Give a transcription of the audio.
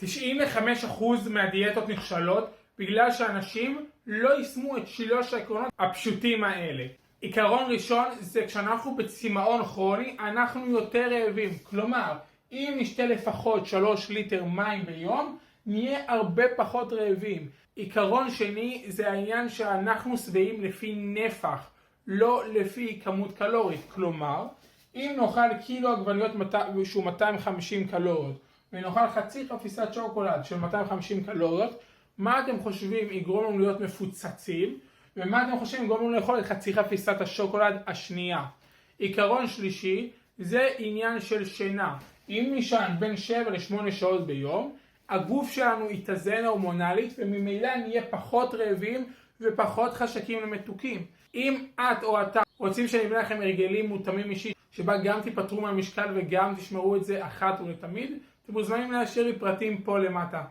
95% מהדיאטות נכשלות בגלל שאנשים לא יישמו את 3 העקרונות הפשוטים האלה. עיקרון ראשון זה כשאנחנו בצמאון כרוני אנחנו יותר רעבים. כלומר, אם נשתה לפחות 3 ליטר מים ביום, נהיה הרבה פחות רעבים. עיקרון שני זה העניין שאנחנו שבעים לפי נפח, לא לפי כמות קלורית. כלומר, אם נאכל קילו עגבניות שהוא 250 קלוריות, ונאכל חצי חפיסת שוקולד של 250 קלוריות, מה אתם חושבים יגרום לנו להיות מפוצצים? ומה אתם חושבים יגרום לנו לאכול את חצי חפיסת השוקולד השנייה? עיקרון שלישי זה עניין של שינה. אם נשען בין 7 ל-8 שעות ביום, הגוף שלנו יתאזן הורמונלית וממילא נהיה פחות רעבים ופחות חשקים למתוקים. אם את או אתה רוצים שאני אבנה לכם הרגלים מותאמים אישית שבה גם תיפטרו מהמשקל וגם תשמרו את זה אחת ולתמיד, אתם מוזמנים להשאיר לי פרטים פה למטה.